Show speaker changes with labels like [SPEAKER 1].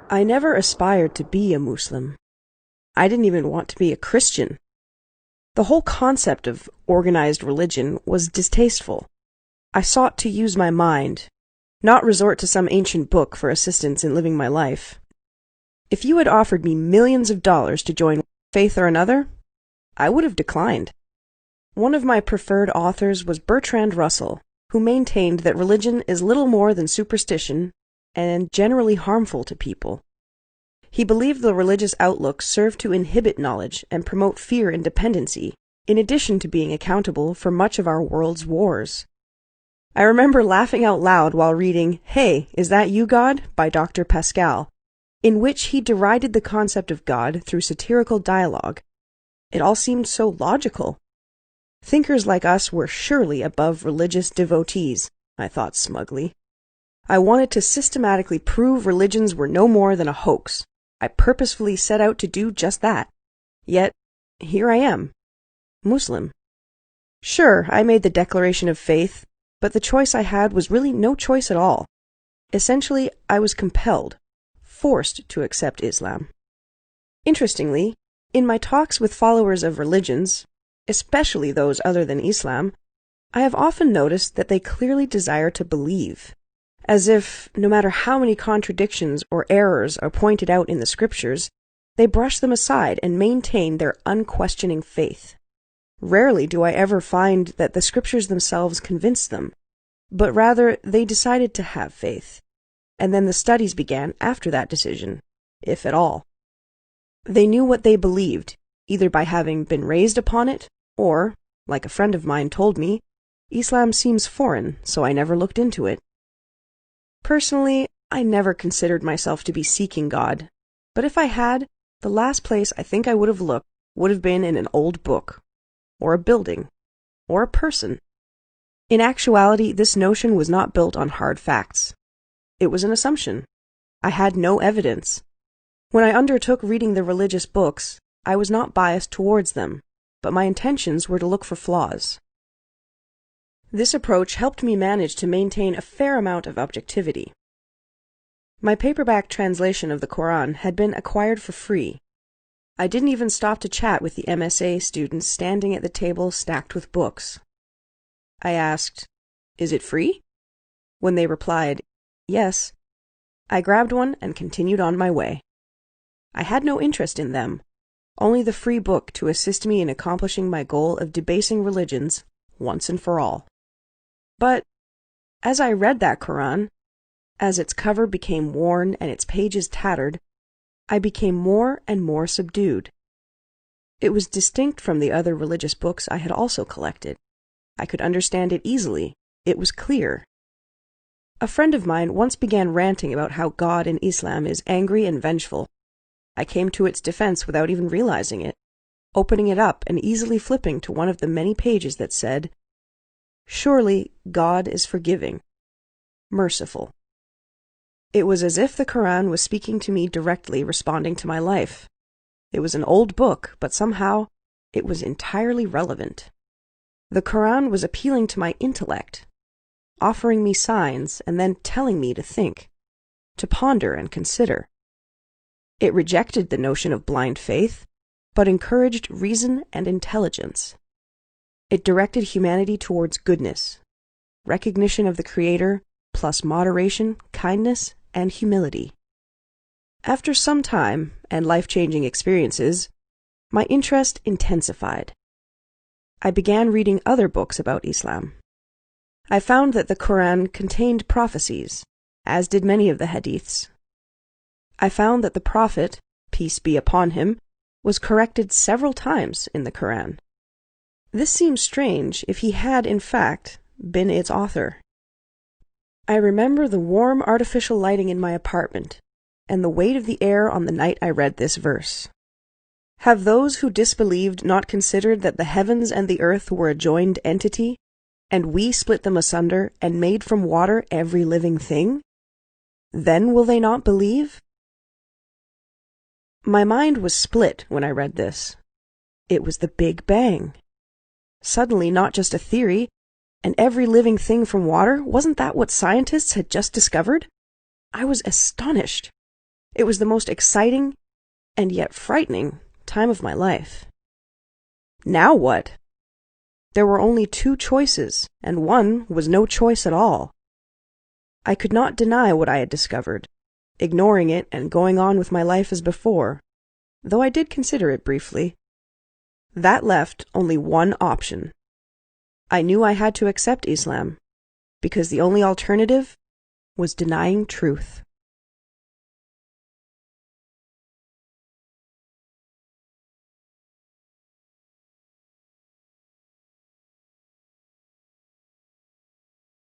[SPEAKER 1] I never aspired to be a Muslim. I didn't even want to be a Christian. The whole concept of organized religion was distasteful. I sought to use my mind, not resort to some ancient book for assistance in living my life. If you had offered me millions of dollars to join one faith or another, I would have declined. One of my preferred authors was Bertrand Russell, who maintained that religion is little more than superstition and generally harmful to people. He believed the religious outlook served to inhibit knowledge and promote fear and dependency, in addition to being accountable for much of our world's wars. I remember laughing out loud while reading Hey, Is That You, God? By Dr. Pascal, in which he derided the concept of God through satirical dialogue. It all seemed so logical. Thinkers like us were surely above religious devotees, I thought smugly. I wanted to systematically prove religions were no more than a hoax. I purposefully set out to do just that. Yet, here I am, Muslim. Sure, I made the declaration of faith, but the choice I had was really no choice at all. Essentially, I was compelled, forced to accept Islam. Interestingly, in my talks with followers of religions, especially those other than Islam, I have often noticed that they clearly desire to believe, as if, no matter how many contradictions or errors are pointed out in the scriptures, they brush them aside and maintain their unquestioning faith. Rarely do I ever find that the scriptures themselves convinced them, but rather they decided to have faith, and then the studies began after that decision, if at all. They knew what they believed, either by having been raised upon it, or, like a friend of mine told me, Islam seems foreign, so I never looked into it. Personally, I never considered myself to be seeking God, but if I had, the last place I think I would have looked would have been in an old book, or a building, or a person. In actuality, this notion was not built on hard facts. It was an assumption. I had no evidence. When I undertook reading the religious books, I was not biased towards them, but my intentions were to look for flaws. This approach helped me manage to maintain a fair amount of objectivity. My paperback translation of the Quran had been acquired for free. I didn't even stop to chat with the MSA students standing at the table stacked with books. I asked, "Is it free?" When they replied, "Yes," I grabbed one and continued on my way. I had no interest in them, only the free book to assist me in accomplishing my goal of debasing religions once and for all. But, as I read that Quran, as its cover became worn and its pages tattered, I became more and more subdued. It was distinct from the other religious books I had also collected. I could understand it easily. It was clear. A friend of mine once began ranting about how God in Islam is angry and vengeful. I came to its defense without even realizing it, opening it up and easily flipping to one of the many pages that said, "Surely God is forgiving, merciful." It was as if the Quran was speaking to me directly, responding to my life. It was an old book, but somehow it was entirely relevant. The Quran was appealing to my intellect, offering me signs and then telling me to think, to ponder and consider. It rejected the notion of blind faith, but encouraged reason and intelligence. It directed humanity towards goodness, recognition of the Creator, plus moderation, kindness, and humility. After some time and life-changing experiences, my interest intensified. I began reading other books about Islam. I found that the Quran contained prophecies, as did many of the hadiths. I found that the Prophet, peace be upon him, was corrected several times in the Quran. This seems strange if he had, in fact, been its author. I remember the warm artificial lighting in my apartment, and the weight of the air on the night I read this verse. Have those who disbelieved not considered that the heavens and the earth were a joined entity, and we split them asunder and made from water every living thing? Then will they not believe? My mind was split when I read this. It was the Big Bang. Suddenly not just a theory, and every living thing from water, wasn't that what scientists had just discovered? I was astonished. It was the most exciting and yet frightening time of my life. Now what? There were only two choices, and one was no choice at all. I could not deny what I had discovered, ignoring it and going on with my life as before, though I did consider it briefly. That left only one option. I knew I had to accept Islam, because the only alternative was denying truth.